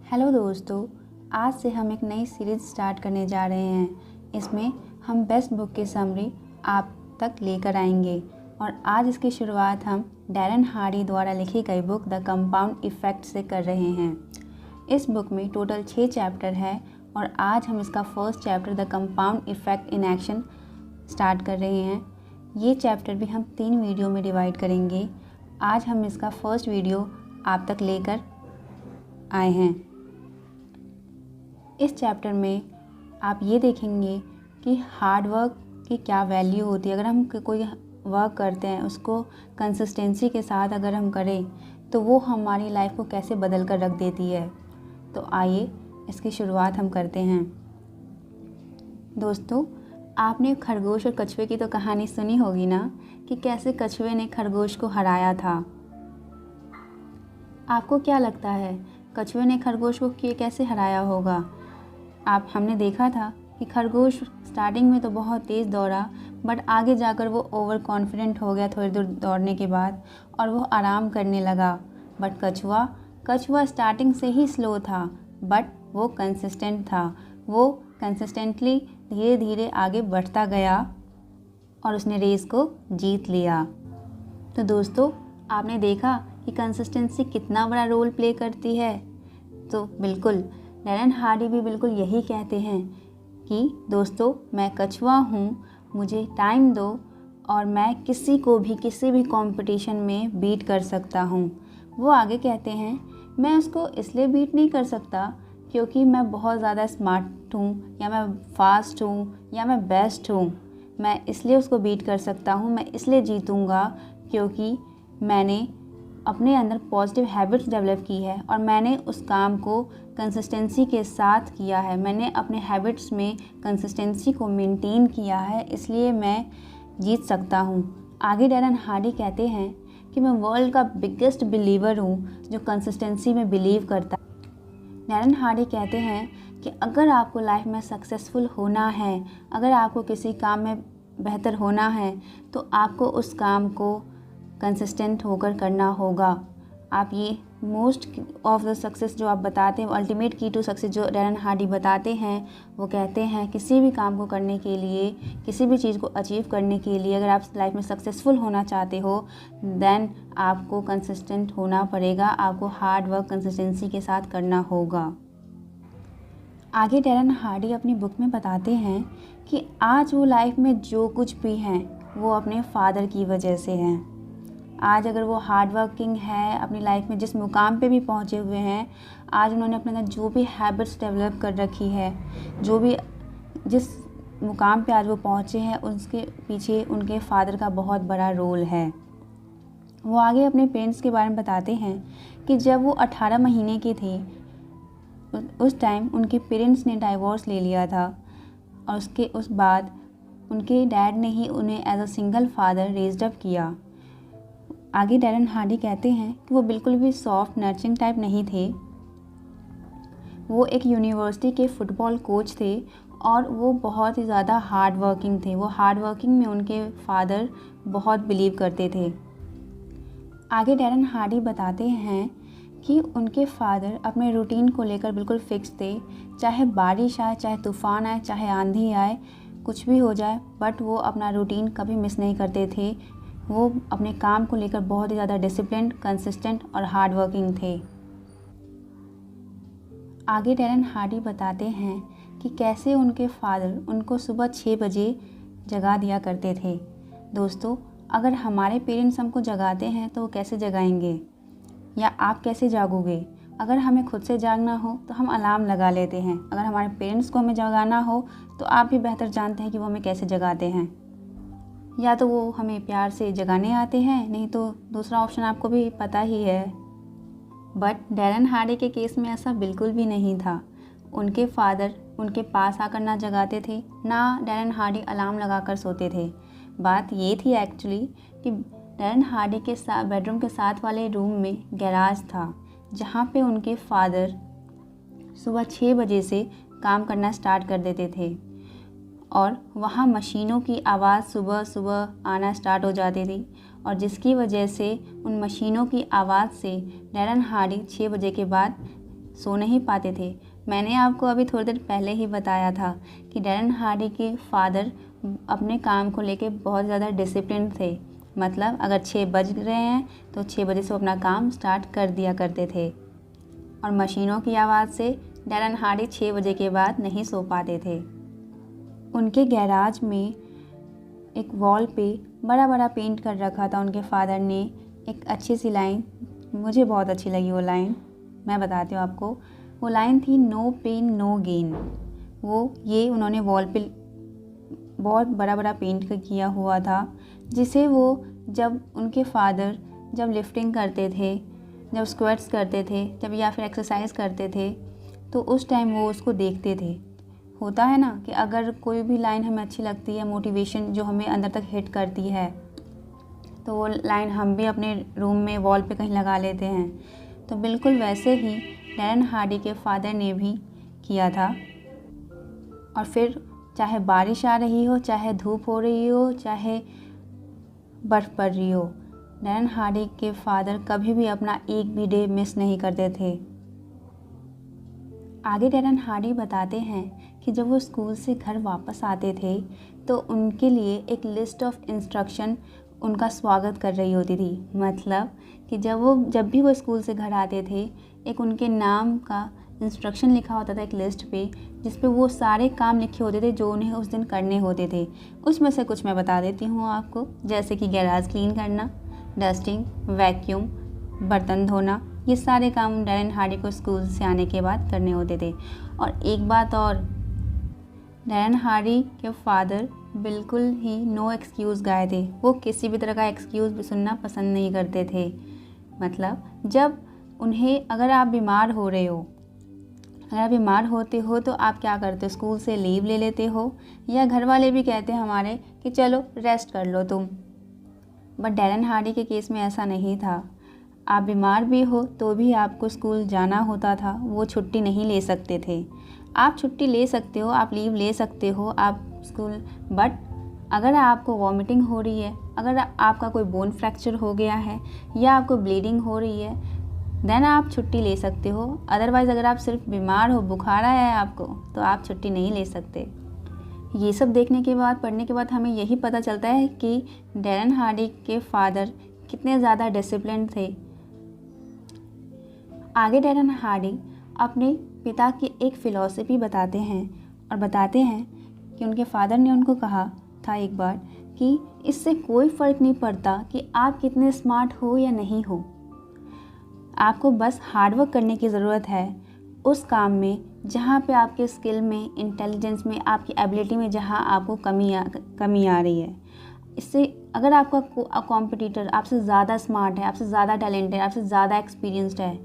Hello दोस्तों, आज से हम एक नई सीरीज़ स्टार्ट करने जा रहे हैं। इसमें हम बेस्ट बुक की समरी आप तक लेकर आएंगे और आज इसकी शुरुआत हम डैरेन हार्डी द्वारा लिखी गई बुक द कंपाउंड इफ़ेक्ट से कर रहे हैं। इस बुक में टोटल 6 चैप्टर है और आज हम इसका first chapter the compound effect in action start कर रहे हैं। ये चैप्टर भी हम 3 वीडियो में डिवाइड करेंगे। आज हम इसका फर्स्ट वीडियो आप तक लेकर आए हैं। इस चैप्टर में आप ये देखेंगे कि हार्ड वर्क की क्या वैल्यू होती है। अगर हम कोई वर्क करते हैं उसको कंसिस्टेंसी के साथ अगर हम करें तो वो हमारी लाइफ को कैसे बदल कर रख देती है। तो आइए इसकी शुरुआत हम करते हैं। दोस्तों, आपने खरगोश और कछुए की तो कहानी सुनी होगी ना, कि कैसे कछुए ने खरगोश को हराया था। आपको क्या लगता है कछुए ने खरगोश को कैसे हराया होगा? हमने देखा था कि खरगोश स्टार्टिंग में तो बहुत तेज़ दौड़ा, बट आगे जाकर वो ओवर कॉन्फिडेंट हो गया थोड़ी दूर दौड़ने के बाद और वो आराम करने लगा। बट कछुआ स्टार्टिंग से ही स्लो था, बट वो कंसिस्टेंट था। वो कंसिस्टेंटली धीरे धीरे आगे बढ़ता गया और उसने रेस को जीत लिया। तो दोस्तों, आपने देखा कि कंसिस्टेंसी कितना बड़ा रोल प्ले करती है। तो बिल्कुल डैरेन हार्डी भी बिल्कुल यही कहते हैं कि दोस्तों, मैं कछुआ हूँ, मुझे टाइम दो और मैं किसी को भी किसी भी कंपटीशन में बीट कर सकता हूँ। वो आगे कहते हैं, मैं उसको इसलिए बीट नहीं कर सकता क्योंकि मैं बहुत ज़्यादा स्मार्ट हूँ या मैं फास्ट हूँ या मैं बेस्ट हूँ। मैं इसलिए उसको बीट कर सकता हूँ, मैं इसलिए जीतूँगा क्योंकि मैंने अपने अंदर पॉजिटिव हैबिट्स डेवलप की है और मैंने उस काम को कंसिस्टेंसी के साथ किया है। मैंने अपने हैबिट्स में कंसिस्टेंसी को मेंटेन किया है, इसलिए मैं जीत सकता हूँ। आगे डैरेन हार्डी कहते हैं कि मैं वर्ल्ड का बिगेस्ट बिलीवर हूँ जो कंसिस्टेंसी में बिलीव करता है। डैरेन हार्डी कहते हैं कि अगर आपको लाइफ में सक्सेसफुल होना है, अगर आपको किसी काम में बेहतर होना है, तो आपको उस काम को कंसिस्टेंट होकर करना होगा। आप ये मोस्ट ऑफ द सक्सेस जो आप बताते हैं, अल्टीमेट की टू सक्सेस जो डैरेन हार्डी बताते हैं, वो कहते हैं किसी भी काम को करने के लिए, किसी भी चीज़ को अचीव करने के लिए, अगर आप लाइफ में सक्सेसफुल होना चाहते हो देन आपको कंसिस्टेंट होना पड़ेगा, आपको हार्ड वर्क कंसिस्टेंसी के साथ करना होगा। आगे डैरेन हार्डी अपनी बुक में बताते हैं कि आज वो लाइफ में जो कुछ भी हैं वो अपने फादर की वजह से हैं। आज अगर वो हार्ड वर्किंग है, अपनी लाइफ में जिस मुकाम पे भी पहुँचे हुए हैं, आज उन्होंने अपने अंदर जो भी हैबिट्स डेवलप कर रखी है, जो भी जिस मुकाम पे आज वो पहुँचे हैं, उसके पीछे उनके फादर का बहुत बड़ा रोल है। वो आगे अपने पेरेंट्स के बारे में बताते हैं कि जब वो 18 महीने के थे उस टाइम उनके पेरेंट्स ने डाइवोर्स ले लिया था और उस बाद उनके डैड ने ही उन्हें as a single father raised up किया। आगे डैरेन हार्डी कहते हैं कि वो बिल्कुल भी सॉफ्ट नर्चरिंग टाइप नहीं थे। वो एक यूनिवर्सिटी के फुटबॉल कोच थे और वो बहुत ही ज़्यादा हार्ड वर्किंग थे। वो हार्ड वर्किंग में उनके फादर बहुत बिलीव करते थे। आगे डैरेन हार्डी बताते हैं कि उनके फादर अपने रूटीन को लेकर बिल्कुल फिक्स थे। चाहे बारिश आए, चाहे तूफ़ान आए, चाहे आंधी आए, कुछ भी हो जाए, बट वो अपना रूटीन कभी मिस नहीं करते थे। वो अपने काम को लेकर बहुत ही ज़्यादा डिसिप्लिन्ड, कंसिस्टेंट और हार्ड वर्किंग थे। आगे डैरेन हार्डी बताते हैं कि कैसे उनके फादर उनको सुबह 6 बजे जगा दिया करते थे। दोस्तों, अगर हमारे पेरेंट्स हमको जगाते हैं तो वो कैसे जगाएंगे, या आप कैसे जागोगे? अगर हमें खुद से जागना हो तो हम अलार्म लगा लेते हैं। अगर हमारे पेरेंट्स को हमें जगाना हो तो आप भी बेहतर जानते हैं कि वो हमें कैसे जगाते हैं। या तो वो हमें प्यार से जगाने आते हैं, नहीं तो दूसरा ऑप्शन आपको भी पता ही है। बट डैरेन हार्डी के केस में ऐसा बिल्कुल भी नहीं था। उनके फादर उनके पास आकर ना जगाते थे, ना डैरेन हार्डी अलार्म लगाकर सोते थे। बात ये थी एक्चुअली कि डैरेन हार्डी के बेडरूम के साथ वाले रूम में गैराज था, जहाँ पे उनके फादर सुबह 6 बजे से काम करना स्टार्ट कर देते थे और वहाँ मशीनों की आवाज़ सुबह सुबह आना स्टार्ट हो जाती थी और जिसकी वजह से उन मशीनों की आवाज़ से डैरेन हार्डी 6 बजे के बाद सो नहीं पाते थे। मैंने आपको अभी थोड़ी देर पहले ही बताया था कि डैरेन हार्डी के फादर अपने काम को लेके बहुत ज़्यादा डिसिप्लिन थे। मतलब अगर 6 बज रहे हैं तो 6 बजे से वो अपना काम स्टार्ट कर दिया करते थे, और मशीनों की आवाज़ से डैरेन हार्डी 6 बजे के बाद नहीं सो पाते थे। उनके गैराज में एक वॉल पे बड़ा बड़ा पेंट कर रखा था उनके फादर ने। एक अच्छी सी लाइन, मुझे बहुत अच्छी लगी वो लाइन, मैं बताती हूँ आपको। वो लाइन थी, नो पेन नो गेन। ये उन्होंने वॉल पे बहुत बड़ा बड़ा पेंट किया हुआ था, जिसे वो जब उनके फादर जब लिफ्टिंग करते थे, जब स्क्वाट्स करते थे, जब या फिर एक्सरसाइज करते थे, तो उस टाइम वो उसको देखते थे। होता है ना कि अगर कोई भी लाइन हमें अच्छी लगती है, मोटिवेशन जो हमें अंदर तक हिट करती है, तो वो लाइन हम भी अपने रूम में वॉल पे कहीं लगा लेते हैं। तो बिल्कुल वैसे ही डैरेन हार्डी के फादर ने भी किया था। और फिर चाहे बारिश आ रही हो, चाहे धूप हो रही हो, चाहे बर्फ़ पड़ रही हो, डैरेन हार्डी के फादर कभी भी अपना एक भी डे मिस नहीं करते थे। आगे डैरेन हार्डी बताते हैं कि जब वो स्कूल से घर वापस आते थे तो उनके लिए एक लिस्ट ऑफ इंस्ट्रक्शन उनका स्वागत कर रही होती थी। मतलब कि जब भी वो स्कूल से घर आते थे, एक उनके नाम का इंस्ट्रक्शन लिखा होता था एक लिस्ट पे, जिस पे वो सारे काम लिखे होते थे जो उन्हें उस दिन करने होते थे। उसमें से कुछ मैं बता देती हूँ आपको, जैसे कि गैराज क्लीन करना, डस्टिंग, वैक्यूम, बर्तन धोना, ये सारे काम डैरेन हार्डी को स्कूल से आने के बाद करने होते थे। और एक बात और, डैरेन हार्डी के फादर बिल्कुल ही नो एक्सक्यूज़ गाय थे। वो किसी भी तरह का एक्सक्यूज़ भी सुनना पसंद नहीं करते थे। मतलब जब उन्हें, अगर आप बीमार हो रहे हो, अगर आप बीमार होते हो तो आप क्या करते हो, स्कूल से लीव ले लेते हो, या घर वाले भी कहते हैं हमारे कि चलो रेस्ट कर लो तुम। बट डैरेन हार्डी के केस में ऐसा नहीं था। आप बीमार भी हो तो भी आपको स्कूल जाना होता था, वो छुट्टी नहीं ले सकते थे। आप छुट्टी ले सकते हो, आप लीव ले सकते हो, आप स्कूल, बट अगर आपको वॉमिटिंग हो रही है, अगर आपका कोई बोन फ्रैक्चर हो गया है, या आपको ब्लीडिंग हो रही है, देन आप छुट्टी ले सकते हो। अदरवाइज़ अगर आप सिर्फ बीमार हो, बुखार आया है आपको, तो आप छुट्टी नहीं ले सकते। ये सब देखने के बाद, पढ़ने के बाद हमें यही पता चलता है कि डैरेन हार्डी के फादर कितने ज़्यादा डिसिप्लिन थे। आगे डैरेन हार्डी अपने पिता की एक फ़िलॉसफी बताते हैं, और बताते हैं कि उनके फादर ने उनको कहा था एक बार कि इससे कोई फ़र्क नहीं पड़ता कि आप कितने स्मार्ट हो या नहीं हो, आपको बस हार्डवर्क करने की ज़रूरत है उस काम में जहाँ पे आपके स्किल में, इंटेलिजेंस में, आपकी एबिलिटी में जहाँ आपको कमी आ रही है। इससे अगर आपका कॉम्पिटिटर आपसे ज़्यादा स्मार्ट है, आपसे ज़्यादा टैलेंटेड है, आपसे ज़्यादा एक्सपीरियंस्ड है,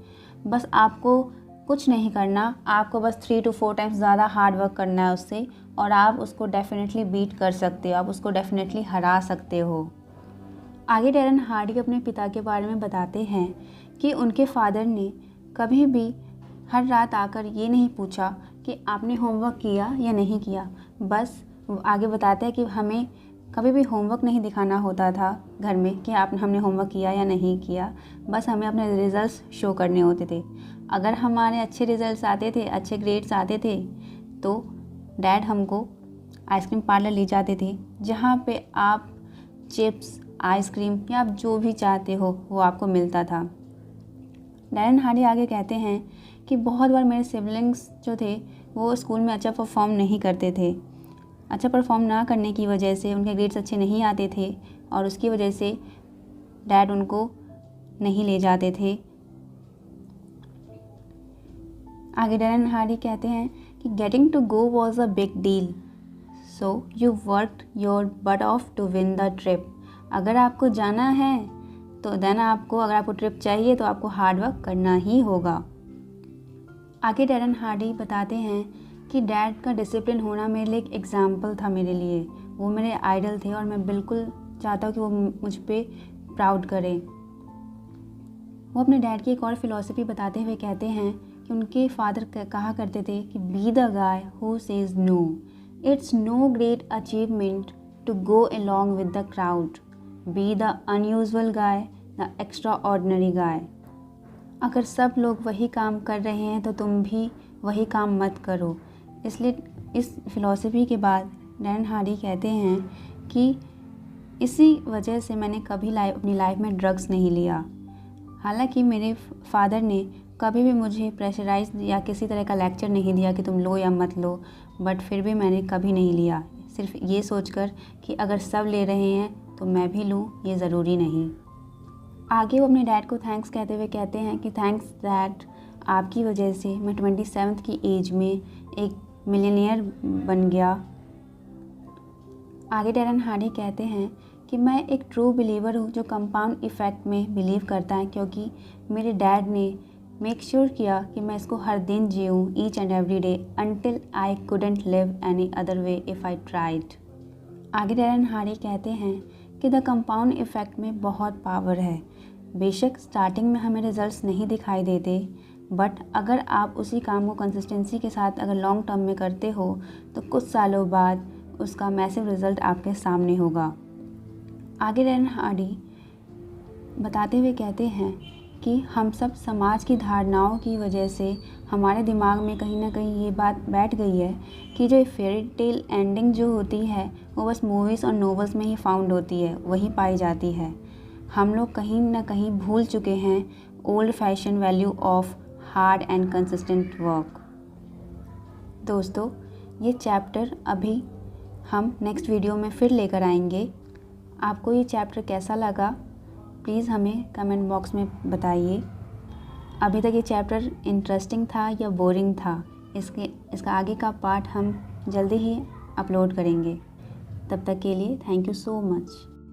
बस आपको कुछ नहीं करना, आपको बस 3 to 4 टाइम्स ज़्यादा हार्ड वर्क करना है उससे, और आप उसको डेफिनेटली बीट कर सकते हो, आप उसको डेफिनेटली हरा सकते हो। आगे डैरेन हार्डी अपने पिता के बारे में बताते हैं कि उनके फादर ने कभी भी हर रात आकर ये नहीं पूछा कि आपने होमवर्क किया या नहीं किया। बस आगे बताते हैं कि हमें कभी भी होमवर्क नहीं दिखाना होता था घर में कि हमने होमवर्क किया या नहीं किया, बस हमें अपने रिजल्ट्स शो करने होते थे। अगर हमारे अच्छे रिजल्ट्स आते थे, अच्छे ग्रेड्स आते थे, तो डैड हमको आइसक्रीम पार्लर ले जाते थे, जहाँ पे आप चिप्स, आइसक्रीम या आप जो भी चाहते हो वो आपको मिलता था। डैरेन हार्डी आगे कहते हैं कि बहुत बार मेरे सिबलिंग्स जो थे वो स्कूल में अच्छा परफॉर्म नहीं करते थे। अच्छा परफॉर्म ना करने की वजह से उनके ग्रेड्स अच्छे नहीं आते थे, और उसकी वजह से डैड उनको नहीं ले जाते थे। आगे डैरेन हार्डी कहते हैं कि getting to go was a big deal, so you worked your butt off to win the trip. अगर आपको जाना है तो देन अगर आपको ट्रिप चाहिए तो आपको हार्ड वर्क करना ही होगा। आगे डैरेन हार्डी बताते हैं कि डैड का डिसिप्लिन होना मेरे लिए एक एग्ज़ाम्पल था मेरे लिए, वो मेरे आइडल थे, और मैं बिल्कुल चाहता हूँ कि वो मुझ पे प्राउड करें। वो अपने डैड की एक और फिलॉसफी बताते हुए कहते हैं कि उनके फादर कहा करते थे कि be the guy who says no, it's no great achievement to go along with the crowd, be the unusual guy, the extraordinary guy. अगर सब लोग वही काम कर रहे हैं तो तुम भी वही काम मत करो। इसलिए इस फ़िलॉसफी के बाद डैरेन हार्डी कहते हैं कि इसी वजह से मैंने कभी अपनी लाइफ में ड्रग्स नहीं लिया। हालांकि मेरे फादर ने कभी भी मुझे प्रेशराइज या किसी तरह का लेक्चर नहीं दिया कि तुम लो या मत लो, बट फिर भी मैंने कभी नहीं लिया, सिर्फ ये सोचकर कि अगर सब ले रहे हैं तो मैं भी लूँ, ये ज़रूरी नहीं। आगे वो अपने डैड को थैंक्स कहते हुए कहते हैं कि थैंक्स दैट आपकी वजह से मैं 27 की एज में एक मिलियनियर बन गया। आगे डैरेन हार्डी कहते हैं कि मैं एक ट्रू बिलीवर हूँ जो कंपाउंड इफ़ेक्ट में बिलीव करता है, क्योंकि मेरे डैड ने मेक श्योर किया कि मैं इसको हर दिन जीऊँ, each and every day until I couldn't live any other way if I tried. आगे डैरेन हार्डी कहते हैं कि द कंपाउंड इफ़ेक्ट में बहुत पावर है। बेशक स्टार्टिंग में हमें रिजल्ट्स नहीं दिखाई देते, बट अगर आप उसी काम को कंसिस्टेंसी के साथ अगर लॉन्ग टर्म में करते हो तो कुछ सालों बाद उसका मैसिव रिज़ल्ट आपके सामने होगा। आगे डैरेन हार्डी बताते हुए कहते हैं कि हम सब समाज की धारणाओं की वजह से हमारे दिमाग में कहीं ना कहीं ये बात बैठ गई है कि जो फेयरी टेल एंडिंग जो होती है वो बस मूवीज़ और नॉवेल्स में ही फाउंड होती है, वही पाई जाती है। हम लोग कहीं ना कहीं भूल चुके हैं old fashion value of hard and consistent work. दोस्तों, ये चैप्टर अभी हम नेक्स्ट वीडियो में फिर लेकर आएंगे। आपको ये चैप्टर कैसा लगा प्लीज़ हमें कमेंट बॉक्स में बताइए। अभी तक ये चैप्टर इंटरेस्टिंग था या बोरिंग था, इसका आगे का पार्ट हम जल्दी ही अपलोड करेंगे। तब तक के लिए थैंक यू सो मच।